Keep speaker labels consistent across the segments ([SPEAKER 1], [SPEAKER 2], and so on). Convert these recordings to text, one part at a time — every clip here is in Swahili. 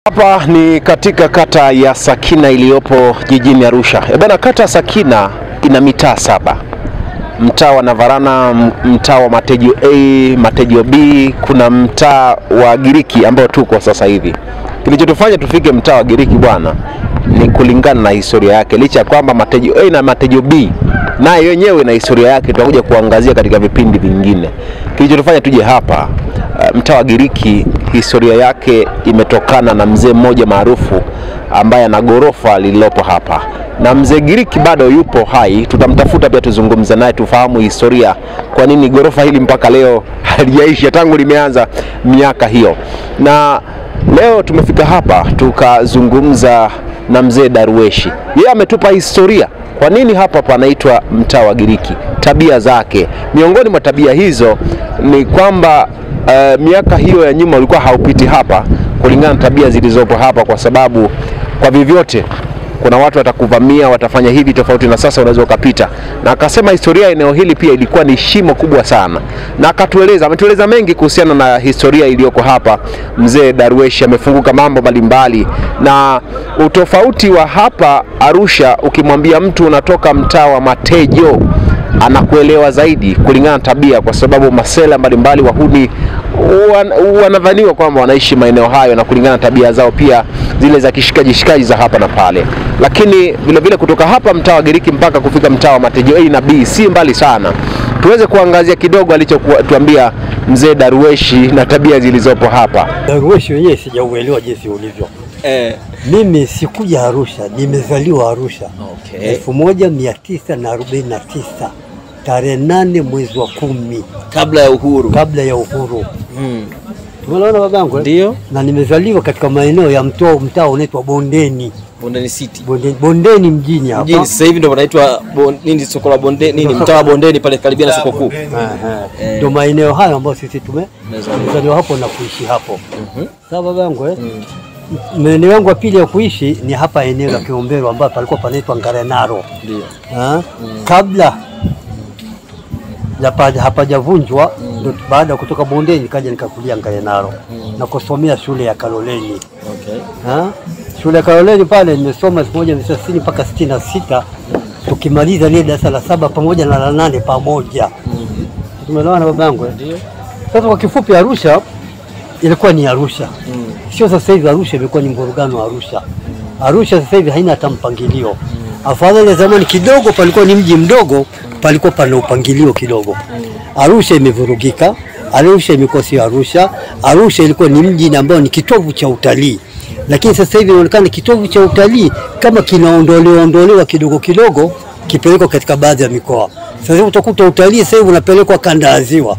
[SPEAKER 1] Hapa ni katika kata ya Sakina iliyopo jijini Arusha. Bwana, kata Sakina ina mitaa 7. Mtaa wa Navarana, mtaa wa Matejo A, Matejo B, kuna mtaa wa Giriki ambao tuko sasa hivi. Kilichotufanya tufike mtaa wa Giriki bwana ni kulingana na historia yake. Licha kwamba Matejo A na Matejo B nayo yenyewe na historia yake, tutakuja kuangazia katika vipindi vingine. Kilichotufanya tuje hapa mtaa wa Giriki, historia yake imetokana na mzee mmoja maarufu ambaye ana gorofa lililopo hapa. Na mzee Giriki bado yupo hai, tutamtafuta pia tuzungumza naye tufahamu historia, kwa nini gorofa hili mpaka leo halijaisha tangu limeanza miaka hiyo. Na leo tumefika hapa tukazungumza na mzee Darweshi. Yeye ametupa historia kwa nini hapa panaitwa mtaa wa Giriki, tabia zake. Miongoni mwa tabia hizo ni kwamba miaka hiyo ya nyuma ulikuwa haupiti hapa kulingana na tabia zilizopo hapa, kwa sababu kwa vyovyote kuna watu watakuvamia, watafanya hivi tofauti na sasa unaweza ukapita. Na akasema historia ya eneo hili pia ilikuwa ni shimo kubwa sana. Na ametueleza mengi kuhusiana na historia iliyoko hapa. Mzee Darweshi amefunguka mambo mbalimbali, na utofauti wa hapa Arusha, ukimwambia mtu unatoka mtaa wa Matejo anakuelewa zaidi kulingana na tabia, kwa sababu masela mbalimbali wahuni wanadhaniwa kwamba wanaishi maeneo hayo, na kulingana na tabia zao pia zile za kishikaji za hapa na pale. Lakini vile vile kutoka hapa mtaa wa Giriki mpaka kufika mtaa wa Matejo A na B si mbali sana. Tuweze kuangazia kidogo alichotuambia mzee Darweshi na tabia zilizopo hapa.
[SPEAKER 2] Darweshi wenyewe sijauelewa jinsi ulivyo. Mimi sikuja Arusha, nimezaliwa Arusha. Okay. 1949 tarehe 8 mwezi wa 10
[SPEAKER 3] kabla ya uhuru.
[SPEAKER 2] Tumeona babangu?
[SPEAKER 3] Ndio.
[SPEAKER 2] Na nimezaliwa katika maeneo ya mtaa unaitwa Bondeni.
[SPEAKER 3] Bondeni City.
[SPEAKER 2] Bondeni mjini hapa.
[SPEAKER 3] Mjini sasa hivi ndio wanaitwa nini, soko la Bondeni, nini, mtaa wa Bondeni pale karibia na soko kuu.
[SPEAKER 2] Ndio maeneo hayo ambayo sisi tumezaliwa hapo na kuishi hapo. Sawa babangu maeneo yangu ya pili ya kuishi ni hapa eneo la Kiombero ambapo palikuwa panaitwa Ngarenaro.
[SPEAKER 3] Ndio.
[SPEAKER 2] Kabla hapajavunjwa, ndio baada kutoka Bondeni kaja nikakulia Ngarenaro na kusomea shule ya Kaloleni.
[SPEAKER 3] Okay.
[SPEAKER 2] Shule ya Kaloleni pale nimesoma 1960 mpaka 66, tukimaliza ile darasa la 7 pamoja na la 8 pamoja. Tumeelewana babangu?
[SPEAKER 3] Ndio.
[SPEAKER 2] Sasa kwa kifupi Arusha ilikuwa ni Arusha. Sio sasa hivi Arusha imekuwa ni mvurugano wa Arusha. Arusha sasa hivi haina hata mpangilio. Afadhali zamani kidogo palikuwa ni mji mdogo, palikuwa pana upangilio kidogo. Arusha imevurugika, Arusha imekuwa si Arusha. Arusha ilikuwa ni mji ambao ni kitovu cha utalii. Lakini sasa hivi inaonekana kitovu cha utalii kama kinaondolewa kidogo kipelekwa katika baadhi ya mikoa. Sasa hivi utakuta utalii sasa hivi unapelekwa kanda ya Ziwa.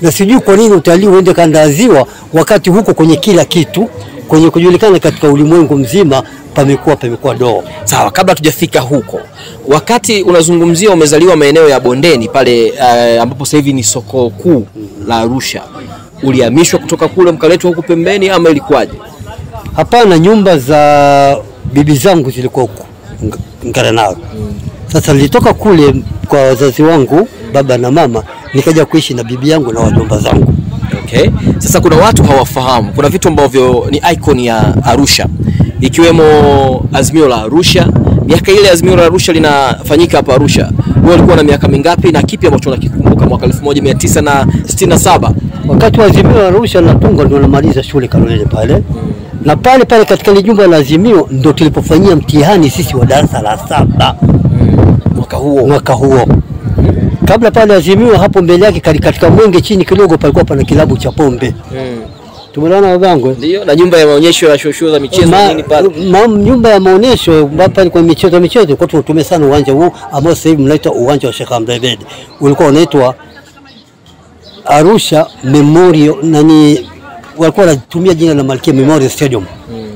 [SPEAKER 2] Na sijui kwa nini utalii uende kanda ya Ziwa wakati huko kwenye kila kitu kwenye kujulikana katika ulimwengu mzima pamekuwa doo.
[SPEAKER 3] Sawa, kabla tujafika huko, wakati unazungumzia umezaliwa maeneo ya Bondeni pale ambapo sasa hivi ni soko kuu la Arusha, ulihamishwa kutoka kule mkaletwa huku pembeni ama ilikuwaje?
[SPEAKER 2] Hapana, nyumba za bibi zangu zilikuwa huko Ngarenaro. Sasa nilitoka kule kwa wazazi wangu, baba na mama, nikaja kuishi na bibi yangu na wajomba zangu.
[SPEAKER 3] Okay. Sasa kuna watu hawafahamu, kuna vitu ambavyo ni icon ya Arusha, ikiwemo Azimio la Arusha. Miaka ile Azimio la Arusha linafanyika hapa Arusha, wewe ulikuwa na miaka mingapi na kipi ambacho unakikumbuka mwaka 1967?
[SPEAKER 2] Wakati wa Azimio la Arusha natungwa ndio namaliza shule Kaloleni pale. Na pale katika ile jumba la Azimio ndio tulipofanyia mtihani sisi wa darasa la 7. Mwaka huo. Kabla pale Azimio hapo mbele yake katika Mwenge chini kidogo palikuwa pana kilabu cha pombe. Tumeona babangu?
[SPEAKER 3] Ndio, na nyumba ya maonyesho ya show za michezo nini pale?
[SPEAKER 2] Nyumba ya maonyesho ambapo ilikuwa michezo kwa tutumia sana uwanja huu ambao sasa hivi mnaita uwanja wa Sheikh Amrebed. Ulikuwa unaitwa Arusha Memorial, walikuwa wanatumia jina la Malkia Memorial Stadium.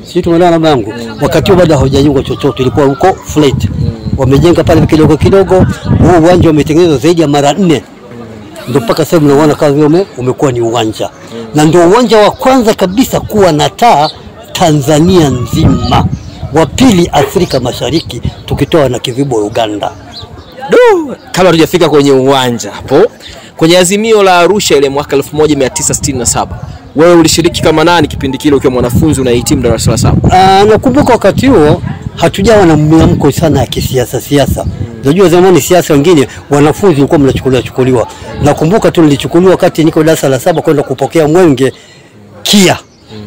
[SPEAKER 2] Sisi tumeona babangu, wakati huo bado hawajajengwa chochote, ilikuwa huko flat. Wamejenga pale kidogo. Huu uwanja umetengenezwa zaidi ya mara 4. Ndio mpaka sasa mnaona kama vile umekuwa ni uwanja. Na ndio uwanja wa kwanza kabisa kuwa na taa Tanzania nzima. Wa pili Afrika Mashariki tukitoa na Kivibo Uganda.
[SPEAKER 3] Kama tujafika kwenye uwanja hapo, kwenye Azimio la Arusha ile mwaka 1967, Wewe ulishiriki kama nani kipindi kile ukiwa mwanafunzi unahitimu darasa la 7?
[SPEAKER 2] Nakumbuka wakati huo hatujawa na miamko sana ya kisiasa. Unajua zamani siasa wengine wanafunzi walikuwa mnachukuliwa. Nakumbuka tu nilichukuliwa wakati niko darasa la 7 kwenda kupokea mwenge KIA.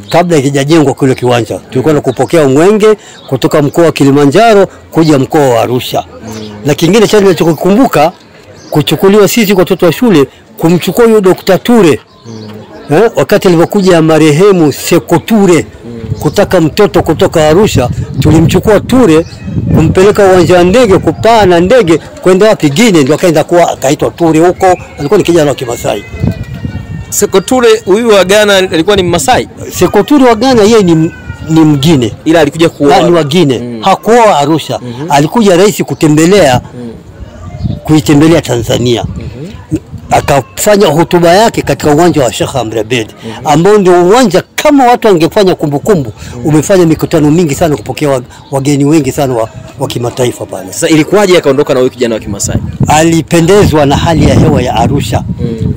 [SPEAKER 2] Kabla ikijajengwa kule kiwanja. Tulikuwa kupokea mwenge kutoka mkoa wa Kilimanjaro kuja mkoa wa Arusha. Na kingine cha nilichokumbuka kuchukuliwa sisi kwa watoto wa shule kumchukua yule Dr. Ture. Wakati alipokuja marehemu Seko Ture kutaka mtoto kutoka Arusha, tulimchukua Ture kumpeleka uwanja wa ndege, kupaa na ndege kwenda wapi Guinea, ndio akaenda kuwa akaitwa Ture huko. Alikuwa ni kijana wa Kimasai.
[SPEAKER 3] Seko Ture huyu wa Ghana alikuwa ni Masai?
[SPEAKER 2] Seko Ture wa Ghana yeye ni Mgine,
[SPEAKER 3] ila alikuja kuoa.
[SPEAKER 2] Ni wa Guinea. Hakuoa Arusha. Alikuja rais kutembelea kuitembelea Tanzania. Akafanya hotuba yake katika uwanja wa Sheikh Amri Abeid, ambao ndio uwanja kama watu wangefanya kumbukumbu, umefanya mikutano mingi sana kupokea wageni wengi sana wa kimataifa pale.
[SPEAKER 3] Sasa ilikuwaje akaondoka na huyu kijana wa Kimasai?
[SPEAKER 2] Alipendezwa na hali ya hewa ya Arusha.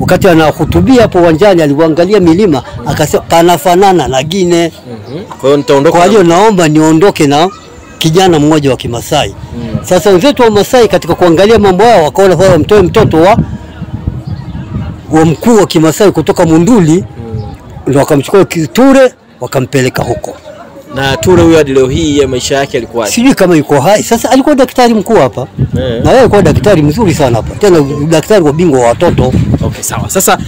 [SPEAKER 2] Wakati anahutubia hapo uwanjani aliangalia milima akasema panafanana na Guinea.
[SPEAKER 3] Kwa hiyo nitaondoka.
[SPEAKER 2] Kwa hiyo naomba niondoke na kijana mmoja wa Kimasai. Sasa wenzetu wa Masai katika kuangalia mambo yao wakaona kwamba mtoe mtoto wa mkuu wa Kimasai kutoka Munduli, ndio wakamchukua Ture wakampeleka huko.
[SPEAKER 3] Na Ture huyo hadi leo hii ya maisha yake alikuwa
[SPEAKER 2] sijui kama yuko hai. Sasa alikuwa daktari mkuu hapa. Na yeye alikuwa daktari mzuri sana hapa. Tena daktari wa bingwa wa watoto.
[SPEAKER 3] Okay, sawa. Sasa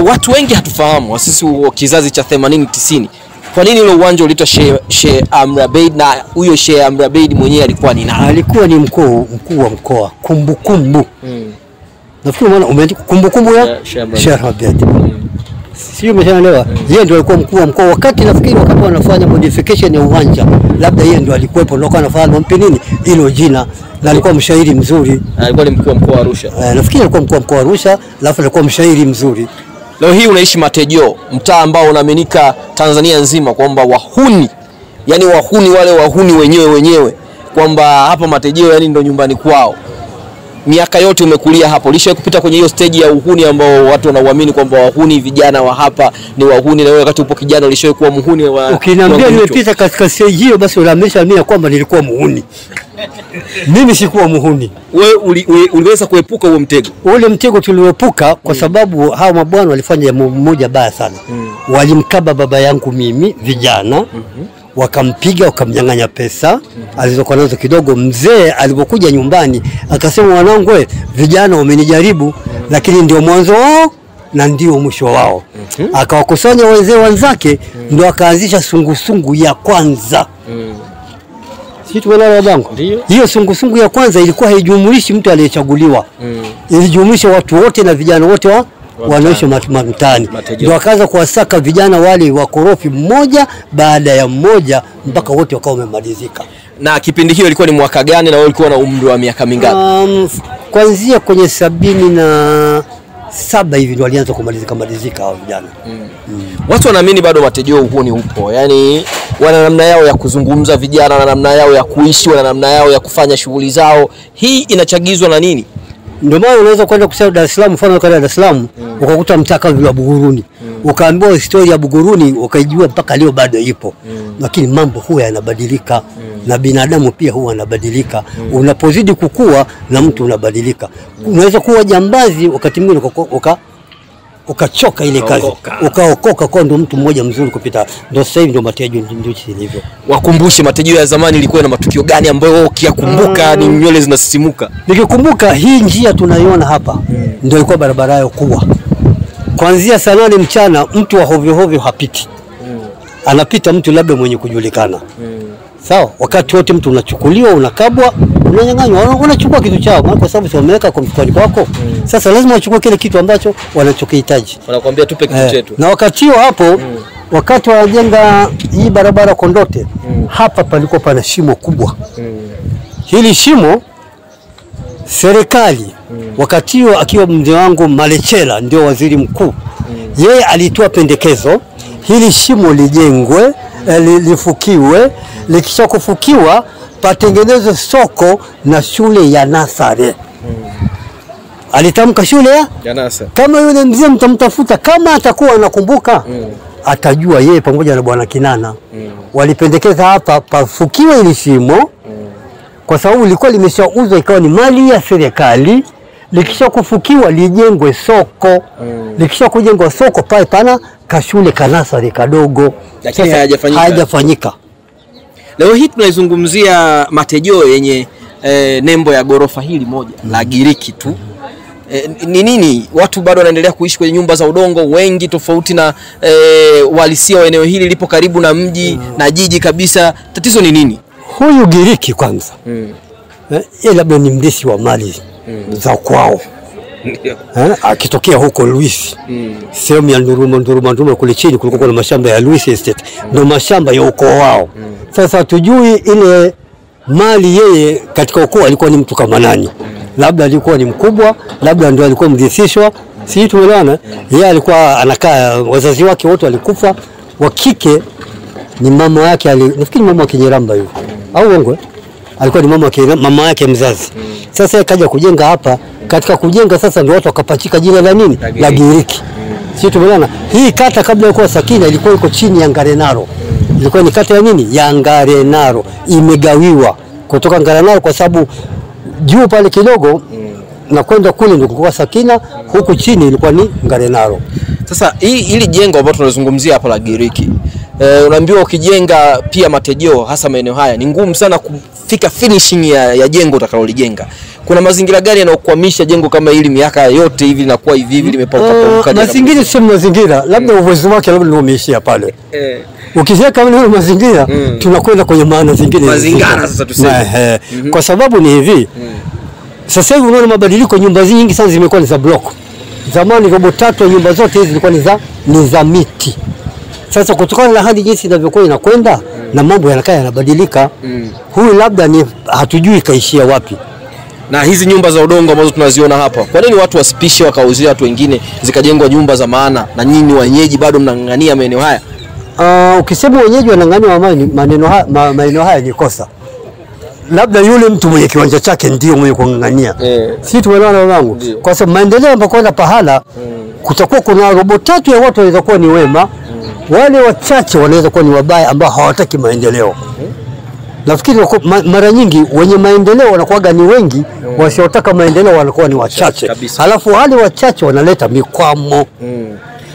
[SPEAKER 3] watu wengi hatufahamu, sisi kizazi cha 80 90. Kwa nini ile uwanja uliitwa Sheikh Amri Abeid, na huyo Sheikh Amri Abeid mwenyewe alikuwa ni nani?
[SPEAKER 2] Alikuwa ni mkuu wa mkoa. Kumbukumbu. Nafikiri maana umeandika kumbukumbu ya Sheikh Abeid. Sio umeshaelewa? Yeye ndio alikuwa mkuu wa mkoa wakati wanafanya modification ya uwanja. Labda yeye ndio alikuwepo ndio anafanya wampe nini hilo jina, na alikuwa mshairi mzuri.
[SPEAKER 3] Alikuwa ni mkuu wa mkoa wa Arusha.
[SPEAKER 2] Nafikiri alikuwa mkuu wa mkoa wa Arusha, alafu alikuwa mshairi mzuri.
[SPEAKER 3] Leo hii unaishi Matejo, mtaa ambao unaaminika Tanzania nzima kwamba wahuni, yani wahuni wale wahuni wenyewe kwamba hapa Matejo yani ndio nyumbani kwao. Miaka yote umekulia hapo, lisha kupita kwenye hiyo stage ya uhuni ambao watu wanauamini kwamba wahuni vijana wa hapa ni wahuni, na wewe wakati upo kijana ulishawahi kuwa muhuni wa.
[SPEAKER 2] Ukiniambia nimepita katika stage hiyo basi unaamesha mimi kwamba nilikuwa muhuni. Mimi sikuwa muhuni.
[SPEAKER 3] Wewe uliweza kuepuka huo mtego?
[SPEAKER 2] Ule mtego tulioepuka kwa sababu hao mabwana walifanya mmoja baya sana. Walimkaba baba yangu mimi vijana. Wakampiga wakamnyang'anya pesa alizokuwa nazo kidogo. Mzee alipokuja nyumbani akasema, wanangu vijana wamenijaribu, lakini ndio mwanzo wao na ndio mwisho wao. Akawakusanya wazee wenzake, ndio akaanzisha sungusungu ya kwanza. Sisi tumeelewa babangu? Hiyo sungusungu ya kwanza ilikuwa haijumuishi mtu aliyechaguliwa. Ilijumuisha watu wote na vijana wote wanaishi mtaani. Ndio akaanza kuwasaka vijana wale wakorofi mmoja baada ya mmoja mpaka wote wakao wamemalizika.
[SPEAKER 3] Na kipindi hiyo ilikuwa ni mwaka gani, na wewe ulikuwa na umri wa miaka mingapi?
[SPEAKER 2] Kuanzia kwenye 77 hivi ndio walianza kumalizika hao vijana.
[SPEAKER 3] Watu wanaamini bado Matejo uhuni upo. Yaani wana namna yao ya kuzungumza vijana, na namna yao ya kuishi, wana namna yao ya kufanya shughuli zao. Hii inachagizwa na nini?
[SPEAKER 2] Ndio maana unaweza kwenda kusema Dar es Salaam, mfano kama Dar es Salaam, ukakuta mtaka wa Buguruni. Ukaambiwa historia ya Buguruni, ukaijua mpaka leo bado ipo. Lakini mambo huwa yanabadilika, na binadamu pia huwa anabadilika. Unapozidi kukua na mtu unabadilika. Unaweza kuwa jambazi wakati mwingine ukachoka ile kazi, ukaokoka kwa ndo mtu mmoja mzuri kupita. Ndio sasa hivi ndio Matejo ndio hivyo.
[SPEAKER 3] Wakumbushe Matejo ya zamani ilikuwa na matukio gani ambayo ukiyakumbuka ni nywele zinasisimuka?
[SPEAKER 2] Nikikumbuka hii njia tunaiona hapa ndio ilikuwa barabara yao kubwa. Kuanzia saa 8 mchana mtu wa hovyo hapiti. Anapita mtu labda mwenye kujulikana. Sawa, wakati wote mtu unachukuliwa, unakabwa, unanyang'anywa, unachukua kitu chao kwa sababu wameweka kwa mfukoni kwako. Sasa lazima wachukue kile kitu ambacho wanachokihitaji.
[SPEAKER 3] Wanakuambia tupe kitu chetu.
[SPEAKER 2] Na wakati huo hapo wakati wanajenga hii barabara Kondote, hapa palikuwa pana shimo kubwa. Hili shimo serikali wakati huo akiwa mzee wangu Malechela ndio waziri mkuu. Yeye alitoa pendekezo hili shimo lijengwe, lifukiwe, likisha kufukiwa patengenezwe soko na shule ya Nasare. Alitamka shule ya Nasare. Kama yule mzee mtamtafuta kama atakuwa anakumbuka. atajua yeye pamoja na bwana Kinana. Walipendekeza hapa pafukiwe ili shimo kwa sababu lilikuwa limeshauzwa ikawa ni mali ya serikali. Likisha kufukiwa lijengwe soko. Likisha kujengwa soko pale pana kashule kanasari kadogo.
[SPEAKER 3] Lakini
[SPEAKER 2] hayajafanyika.
[SPEAKER 3] Leo hii tunaizungumzia Matejeo yenye nembo ya gorofa hili moja la Giriki tu. Ni nini watu bado wanaendelea kuishi kwenye nyumba za udongo wengi tofauti na walisia wa eneo hili lipo karibu na mji na jiji kabisa? Tatizo ni nini?
[SPEAKER 2] Huyu Giriki kwanza yeye labda ni mdisi wa mali za kwao. Akitokea huko Luis sehemu ya Nduruma kule chini kulikuwa na mashamba ya Luis Estate, ndio mashamba ya ukoo wao. Sasa tujui ile mali yeye katika ukoo alikuwa ni mtu kama nani, labda alikuwa ni mkubwa, labda ndio alikuwa mdhisishwa, si tumeelewana. Yeye alikuwa anakaa, wazazi wake wote walikufa, wa kike ni mama yake, nafikiri mama wa Kinyeramba hiyo au uongo, alikuwa ni mama yake mzazi. Sasa akaja kujenga hapa, katika kujenga sasa ndio watu wakapachika jina la nini, la Giriki. Sisi tumeona hii kata kabla ya kuwa Sakina ilikuwa iko chini ya Ngarenaro. Ilikuwa ni kata ya nini, ya Ngarenaro, imegawiwa kutoka Ngarenaro kwa sababu juu pale kidogo na kwenda kule ndio kulikuwa Sakina, huku chini ilikuwa ni Ngarenaro.
[SPEAKER 3] Sasa hili jengo ambalo tunazungumzia hapa la Giriki, unaambiwa ukijenga pia Matejeo hasa maeneo haya ni ngumu sana kufika finishing ya jengo utakalolijenga. Kuna mazingira gani yanayokuamisha jengo kama hili miaka yote hivi linakuwa hivi limepauka?
[SPEAKER 2] Mazingira sio mazingira, labda uwezo wake labda ndio umeishia pale. Ukisema kama ni mazingira tunakwenda kwenye maana zingine.
[SPEAKER 3] Mazingira sasa tuseme.
[SPEAKER 2] Kwa sababu ni hivi. Sasa hivi unaona mabadiliko, nyumba nyingi sana zimekuwa ni za block. Zamani robo tatu ya nyumba zote hizi zilikuwa ni za miti. Sasa kutokana na hali jinsi inavyokuwa inakwenda na mambo yanakaa yanabadilika, huyu labda ni hatujui kaishia wapi.
[SPEAKER 3] Na hizi nyumba za udongo ambazo tunaziona hapa, kwa nini watu wasipishe wakauzia watu wengine zikajengwa nyumba za maana, na nyinyi wenyeji bado mnang'ang'ania maeneo haya?
[SPEAKER 2] Ukisema wenyeji wanang'ang'ania maeneo haya ni kosa. Labda yule mtu mwenye kiwanja chake ndio mwenye kung'ang'ania. Sisi tumeelewana wangu. Kwa sababu maendeleo ambapo kwenda pahala kutakuwa kuna robo tatu ya watu wanaweza kuwa ni wema, wale wachache wanaweza kuwa ni wabaya ambao hawataki maendeleo. Nafikiri mara nyingi wenye maendeleo wanakuwa ni wengi, wasiotaka maendeleo wanakuwa ni wachache. Halafu wale wachache wanaleta mikwamo.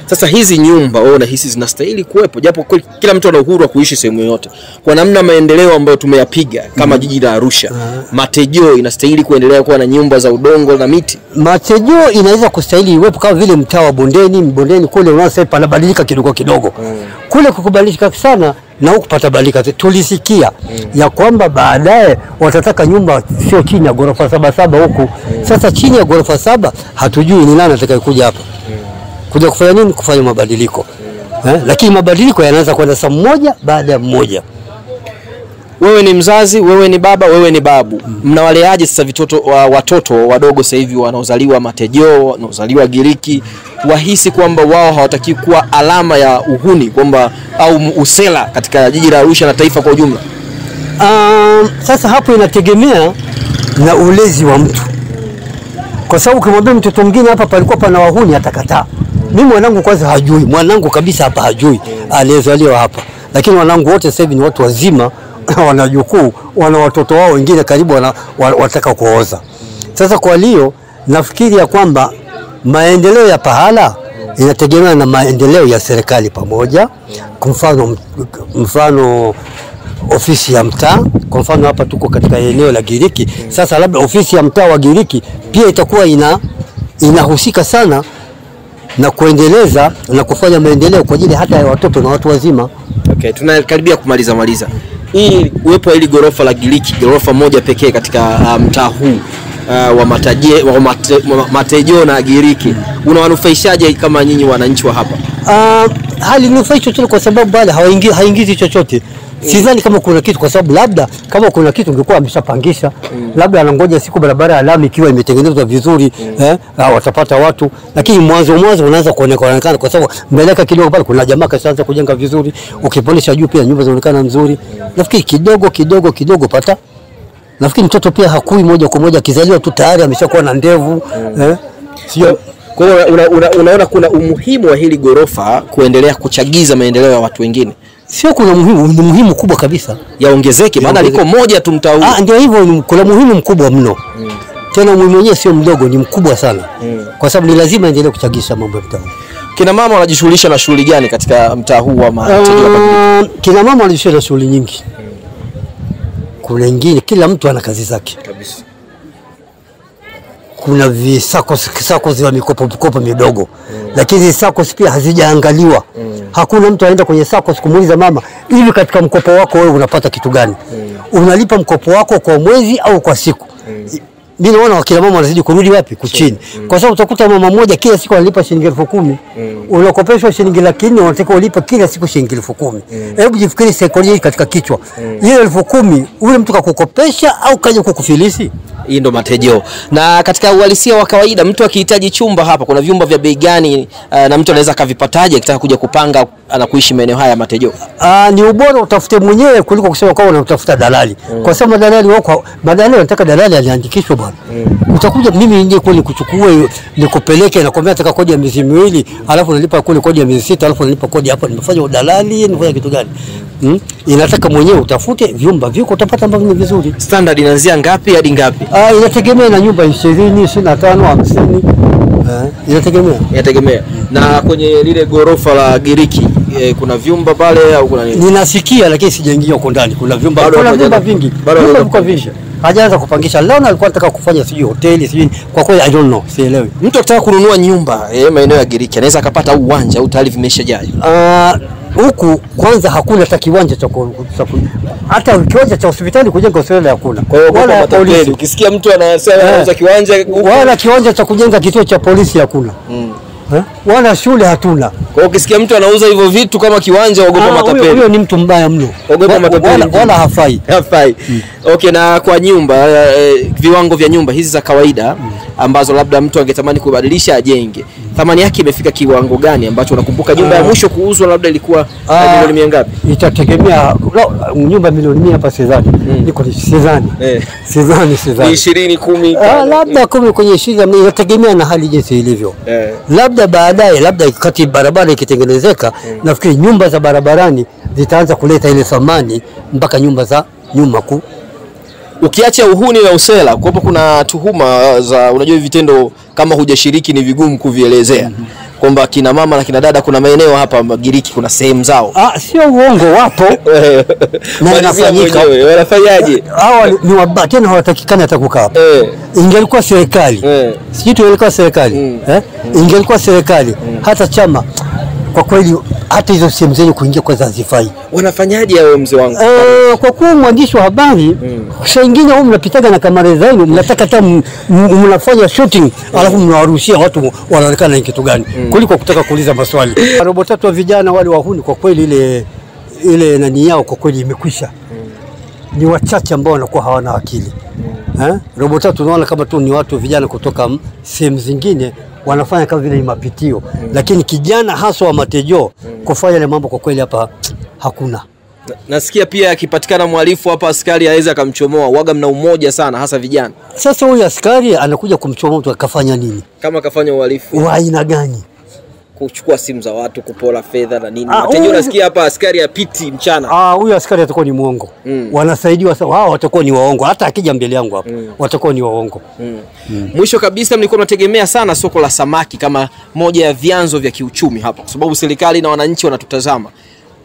[SPEAKER 3] Sasa hizi nyumba wewe unahisi zinastahili kuwepo, japo kila mtu ana uhuru wa kuishi sehemu yoyote, kwa namna maendeleo ambayo tumeyapiga kama jiji la Arusha, Matejeo inastahili kuendelea kuwa na nyumba za udongo na miti?
[SPEAKER 2] Matejeo inaweza kustahili iwepo kama vile mtaa wa Bondeni kule unaosema panabadilika kidogo kidogo. Kule kukubadilika sana na huku patabadilika. Tulisikia ya kwamba baadaye watataka nyumba sio chini ya ghorofa 7 huku. Sasa chini ya ghorofa 7 hatujui ni nani atakayekuja hapa. Kuja kufanya nini? Kufanya mabadiliko. Lakini mabadiliko yanaanza kwenda saa mmoja baada ya mmoja.
[SPEAKER 3] Wewe ni mzazi, wewe ni baba, wewe ni babu. Mnawaleaje sasa watoto wadogo sasa hivi wanaozaliwa Matejeo, wanaozaliwa Giriki, wahisi kwamba wao hawataki kuwa alama ya uhuni kwamba au usela katika jiji la Arusha na taifa kwa ujumla?
[SPEAKER 2] Sasa hapo inategemea na ulezi wa mtu. Kwa sababu ukimwambia mtoto mwingine hapa palikuwa pana wahuni atakataa. Mimi mwanangu kwanza hajui, mwanangu kabisa hapa hajui, aliyezaliwa hapa. Lakini wanangu wote sasa hivi ni watu wazima, wana jukuu, wana watoto wao wengine karibu wataka kuoza. Sasa kwa hiyo nafikiri ya kwamba maendeleo ya pahala inategemea na maendeleo ya serikali pamoja. Kwa mfano ofisi ya mtaa, kwa mfano hapa tuko katika eneo la Giriki. Sasa labda ofisi ya mtaa wa Giriki pia itakuwa inahusika sana na kuendeleza na kufanya maendeleo kwa ajili hata ya watoto na watu wazima.
[SPEAKER 3] Okay, tunakaribia kumaliza. Hii uwepo wa hili gorofa la Giriki, gorofa moja pekee katika mtaa huu wa Matejeo na Giriki, unawanufaishaje kama nyinyi wananchi wa hapa?
[SPEAKER 2] Hali nufaisha chochote kwa sababu bali haingizi chochote. Sidhani kama kuna kitu, kwa sababu labda kama kuna kitu ungekuwa ameshapangisha. Labda anangoja siku barabara ya lami ikiwa imetengenezwa vizuri, watapata watu. Lakini mwanzo unaanza kuonekana kwa sababu mbeleka kidogo pale kuna jamaa kashaanza kujenga vizuri. Ukipolisha juu pia nyumba zinaonekana nzuri. Nafikiri kidogo pata. Nafikiri mtoto pia hakui moja kwa moja, akizaliwa tu tayari ameshakuwa na ndevu. Sio
[SPEAKER 3] Kwa hiyo unaona kuna umuhimu wa hili gorofa kuendelea kuchagiza maendeleo ya watu wengine?
[SPEAKER 2] Sio kuna muhimu, ni muhimu kubwa kabisa.
[SPEAKER 3] Yaongezeke, maana liko moja tu mtaa huu.
[SPEAKER 2] Ndio hivyo, kuna muhimu mkubwa mno. Tena muhimu wenyewe sio mdogo, ni mkubwa sana. Kwa sababu ni lazima endelee kuchagisha mambo ya mtaa.
[SPEAKER 3] Kina mama wanajishughulisha na shughuli gani katika mtaa huu wa Matejo?
[SPEAKER 2] Kina mama wanajishughulisha na shughuli nyingi. Kuna wengine, kila mtu ana kazi zake.
[SPEAKER 3] Kabisa.
[SPEAKER 2] Kuna visako za mikopo midogo. Lakini sako pia hazijaangaliwa. Hakuna mtu anaenda kwenye sako kumuuliza mama, hivi katika mkopo wako wewe unapata kitu gani? Unalipa mkopo wako kwa mwezi au kwa siku? Mimi naona wakina mama wanazidi kurudi wapi? Kuchini. Kwa sababu utakuta mama mmoja kila siku analipa shilingi 10,000. Unakopeshwa shilingi 100,000, unataka ulipe kila siku shilingi 10,000. Hebu jifikiri saikolojia katika kichwa. Ile 10,000 ule mtu kakukopesha au kaja kukufilisi?
[SPEAKER 3] Hii ndo Matejo. Na katika uhalisia wa kawaida mtu akihitaji chumba hapa, kuna vyumba vya bei gani na mtu anaweza akavipataje akitaka kuja kupanga na kuishi maeneo haya Matejo?
[SPEAKER 2] Ni ubora utafute mwenyewe kuliko kusema kwa unatafuta dalali. Kwa sababu dalali wako, madalali wanataka dalali aliandikishwe bwana. Utakuja mimi nje kule kuchukua nikupeleke na kwambia nataka kodi ya miezi 2, alafu nalipa kule kodi ya miezi 6, alafu nalipa kodi hapa, nimefanya udalali, nimefanya kitu gani? Inataka mwenyewe utafute vyumba viko utapata ambavyo ni vizuri.
[SPEAKER 3] Standard inaanzia ngapi hadi ngapi?
[SPEAKER 2] Inategemea na nyumba 20, 25, 50.
[SPEAKER 3] Inategemea. Na kwenye lile gorofa la Giriki kuna vyumba pale au kuna nini?
[SPEAKER 2] Ninasikia lakini sijaingia huko ndani. Kuna vyumba vingi. Vyumba viko vingi. Hajaanza kupangisha. Leo alikuwa anataka kufanya sijui hoteli sijui. Kwa kweli I don't know, sielewi.
[SPEAKER 3] Mtu akitaka kununua nyumba maeneo ya Giriki anaweza akapata uwanja au tayari vimeshajaa?
[SPEAKER 2] Huku kwanza hakuna hata kiwanja cha hata kiwanja cha hospitali kujenga hospitali hakuna.
[SPEAKER 3] Kwa hiyo wala polisi ukisikia mtu anasema anauza kiwanja
[SPEAKER 2] wala kiwanja cha kujenga kituo cha polisi hakuna. Wala shule hatuna.
[SPEAKER 3] Kwa hiyo ukisikia mtu anauza hivyo vitu kama kiwanja ogopa matapeli.
[SPEAKER 2] Huyo ni mtu mbaya mno.
[SPEAKER 3] Ogopa matapeli.
[SPEAKER 2] Wala hafai.
[SPEAKER 3] Okay, na kwa nyumba viwango vya nyumba hizi za kawaida ambazo labda mtu angetamani kubadilisha ajenge, thamani yake imefika kiwango gani ambacho unakumbuka nyumba ya mwisho kuuzwa labda ilikuwa milioni ngapi?
[SPEAKER 2] Itategemea nyumba milioni 100 hapa sidhani. Niko sidhani. Sidhani.
[SPEAKER 3] 20, 10.
[SPEAKER 2] Labda 10 kwenye 20 inategemea na hali jinsi ilivyo. Labda baadaye labda kati barabara ikitengenezeka nafikiri nyumba za barabarani zitaanza kuleta ile thamani mpaka nyumba za nyuma ku.
[SPEAKER 3] Ukiacha uhuni na usela, kwa kuna tuhuma za unajua vitendo kama hujashiriki ni vigumu kuvielezea. Kwamba kina mama na kina dada kuna maeneo hapa Giriki kuna sehemu zao.
[SPEAKER 2] Sio uongo, wapo. Na inafanyika.
[SPEAKER 3] Wanafanyaje?
[SPEAKER 2] Hao ni wabaya tena hawatakikana hata kukaa hapa. Ingelikuwa serikali. Sisi tuelekea serikali. Ingelikuwa serikali hata chama kwa kweli hata hizo sehemu zenye kuingia kwa hazifai.
[SPEAKER 3] Wanafanyaje hao mzee wangu?
[SPEAKER 2] Kwa kuwa mwandishi wa habari saa nyingine wao mnapitaga na kamera zenu mnataka hata mnafanya shooting alafu mnawarushia watu wanaonekana ni kitu gani kuliko kutaka kuuliza maswali. Robo tatu wa vijana wale wahuni kwa kweli ile nani yao kwa kweli imekwisha. Ni wachache ambao wanakuwa hawana akili. Robo tatu unaona kama tu ni watu vijana kutoka sehemu zingine wanafanya kama vile mapitio. Lakini kijana hasa wa Matejo kufanya ile mambo kwa kweli hapa hakuna.
[SPEAKER 3] Nasikia pia akipatikana mhalifu hapa askari aweza akamchomoa. Waga mna umoja sana hasa vijana.
[SPEAKER 2] Sasa huyu askari anakuja kumchomoa mtu akafanya nini?
[SPEAKER 3] Kama akafanya uhalifu
[SPEAKER 2] wa aina gani?
[SPEAKER 3] Kuchukua simu za watu, kupora fedha na nini. Matejo nasikia hapa askari apiti mchana.
[SPEAKER 2] Huyu askari atakuwa ni muongo. Wanasaidiwa sasa wao watakuwa ni waongo. Hata akija mbele yangu hapa watakuwa ni waongo.
[SPEAKER 3] Mwisho kabisa mlikuwa mnategemea sana soko la samaki kama moja ya vyanzo vya kiuchumi hapa kwa sababu serikali na wananchi wanatutazama.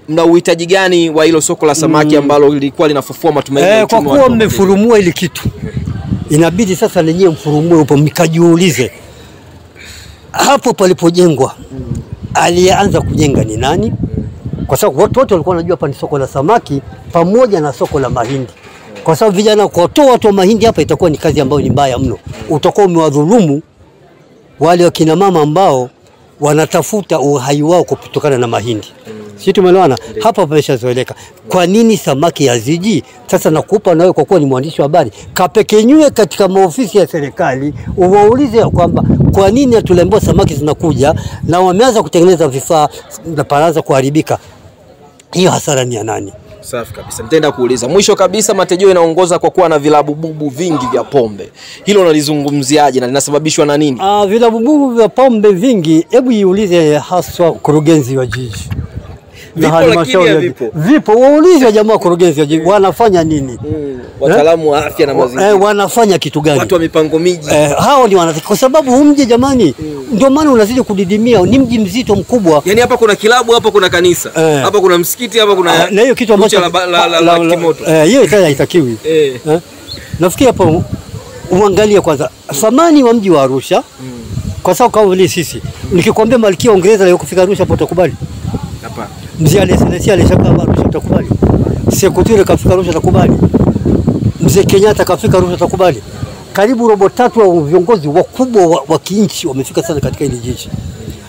[SPEAKER 3] Mna uhitaji gani wa hilo soko la samaki ambalo lilikuwa linafufua matumaini ya uchumi?
[SPEAKER 2] Kwa kuwa mmefurumua ile kitu inabidi sasa lenyewe mfurumue hapo mkajiulize hapo palipojengwa alianza kujenga ni nani? Kwa sababu watu wote walikuwa wanajua hapa ni soko la samaki pamoja na soko la mahindi. Kwa sababu vijana kutoa watu wa mahindi hapa itakuwa ni kazi ambayo ni mbaya mno. Utakuwa umewadhulumu wale wakina mama ambao wanatafuta uhai wao kutokana na mahindi. Sisi tumeelewana hapa pameshazoeleka. Kwa nini samaki haziji? Sasa nakupa nawe kwa kuwa ni mwandishi wa habari. Kapekenyue katika maofisi ya serikali, uwaulize kwamba kwa nini tuliambiwa samaki zinakuja na wameanza kutengeneza vifaa na paraza kuharibika. Hiyo hasara ni ya nani?
[SPEAKER 3] Safi kabisa. Nitaenda kuuliza. Mwisho kabisa, Matejeo inaongoza kwa kuwa na vilabu bubu vingi vya pombe. Hilo unalizungumziaje na linasababishwa na nini?
[SPEAKER 2] Vilabu bubu vya pombe vingi, hebu iulize haswa kurugenzi wa jiji.
[SPEAKER 3] Vipo, lakini
[SPEAKER 2] vipo. Waulize jamaa kurugenzi wa jiji wanafanya nini?
[SPEAKER 3] Wataalamu wa afya na mazingira.
[SPEAKER 2] Wanafanya kitu gani?
[SPEAKER 3] Watu wa mipango miji.
[SPEAKER 2] Hao ni kwa sababu huu mji jamani, ndio maana unazidi kudidimia, ni mji mzito mkubwa.
[SPEAKER 3] Yaani hapa kuna kilabu, hapa kuna kanisa, hapa kuna msikiti, hapa kuna
[SPEAKER 2] na hiyo kitu ambacho
[SPEAKER 3] la kimoto.
[SPEAKER 2] Hiyo ikaja haitakiwi. Nafikiri hapo uangalie kwanza thamani wa mji wa Arusha. Kwa sababu kama vile sisi nikikwambia Malkia Uingereza leo kufika Arusha hapo utakubali?
[SPEAKER 3] Hapana.
[SPEAKER 2] Mzee Alexander alishaka Arusha utakubali? Sekutire kafika Arusha utakubali? Mzee Kenyatta kafika Arusha utakubali? Karibu robo tatu wa viongozi wakubwa wa kinchi wamefika sana katika hili jiji.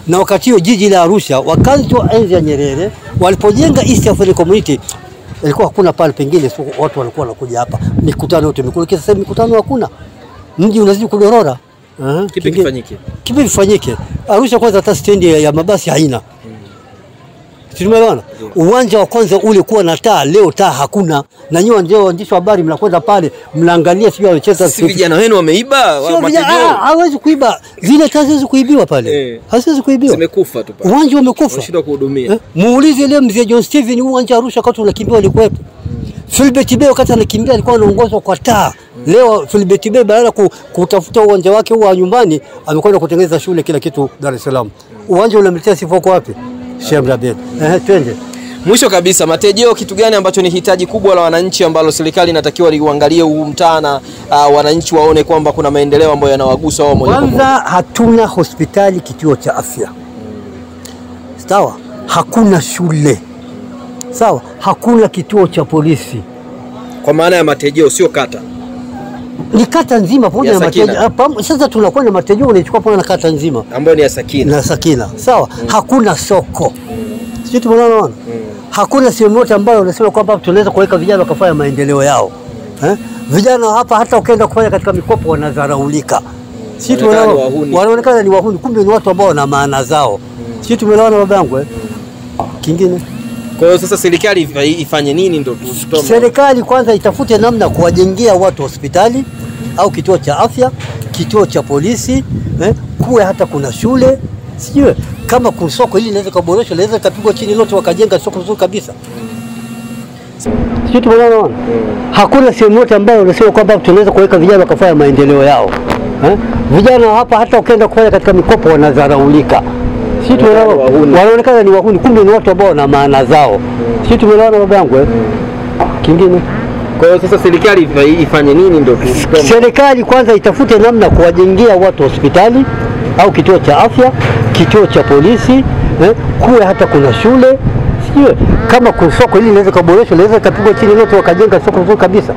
[SPEAKER 2] Na wakati huo jiji la Arusha wakati wa enzi ya Nyerere walipojenga East African Community ilikuwa hakuna pale pengine watu walikuwa wanakuja hapa. Mikutano yote imekuwa sasa mikutano hakuna. Mji unazidi kudorora.
[SPEAKER 3] Kipi kifanyike?
[SPEAKER 2] Kipi kifanyike? Arusha kwanza hata stendi ya mabasi haina. Tumeona uwanja wa kwanza ule kuwa na taa, leo taa hakuna. Na nyinyi ndio waandishi wa habari mnakwenda pale mnaangalia sio wanacheza.
[SPEAKER 3] Si vijana wenu wameiba Matejeo?
[SPEAKER 2] Hawezi kuiba. Zile taa haziwezi kuibiwa pale. Haziwezi kuibiwa.
[SPEAKER 3] Zimekufa tu pale.
[SPEAKER 2] Uwanja umekufa.
[SPEAKER 3] Unashindwa kuhudumia.
[SPEAKER 2] Muulize leo mzee John Steven uwanja Arusha wakati unakimbia alikuwepo. Philbert Bey wakati anakimbia alikuwa anaongozwa kwa taa. Leo Philbert Bey baada kutafuta uwanja wake wa nyumbani amekwenda kutengeneza shule kila kitu Dar es Salaam. Uwanja unamletea sifa kwa wapi? Shemra Ben. Twende.
[SPEAKER 3] Mwisho kabisa, Matejeo, kitu gani ambacho ni hitaji kubwa la wananchi ambalo serikali inatakiwa liuangalie huu mtaa na wananchi waone kwamba kuna maendeleo ambayo yanawagusa wao moja kwa moja?
[SPEAKER 2] Kwanza hatuna hospitali, kituo cha afya. Sawa? Hakuna shule. Sawa? Hakuna kituo cha polisi.
[SPEAKER 3] Kwa maana ya Matejeo sio kata.
[SPEAKER 2] Ni kata nzima pamoja na Matejeo. Sasa tunakuwa na Matejeo unachukua pamoja na kata nzima
[SPEAKER 3] ambayo ni ya Sakina.
[SPEAKER 2] Na Sakina. Sawa? Hakuna soko. Sisi tumeona. Hakuna sehemu yote ambayo unasema kwamba tunaweza kuweka vijana wakafanya maendeleo yao. Vijana hapa hata ukienda kufanya katika mikopo wanadharaulika. Sisi tumeona wanaonekana ni wahuni, kumbe ni watu ambao wana maana zao. Sisi tumeona baba yangu kingine.
[SPEAKER 3] Kwa hiyo sasa serikali ifanye nini ndio tutome?
[SPEAKER 2] Serikali kwanza itafute namna kuwajengea watu hospitali au kituo cha afya, kituo cha polisi, kuwe hata kuna shule. Sijui kama kuna soko hili linaweza kuboreshwa, linaweza kupigwa chini lote wakajenga soko zuri kabisa. Sisi tumeona hakuna sehemu yote ambayo unasema kwamba tunaweza kuweka vijana wakafanya maendeleo yao. Vijana hapa hata ukienda kufanya katika mikopo wanadharaulika. Sisi tumeona wanaonekana ni wahuni, kumbe ni watu ambao wana maana zao. Sisi tumeona baba yangu kingine.
[SPEAKER 3] Kwa hiyo sasa serikali ifanye nini ndio tutome?
[SPEAKER 2] Serikali kwanza itafute namna kuwajengea watu hospitali au kituo cha afya, kituo cha polisi, kuwe hata kuna shule. Sijui kama kuna soko hili linaweza kuboreshwa, linaweza kupigwa chini lote wakajenga soko zuri kabisa.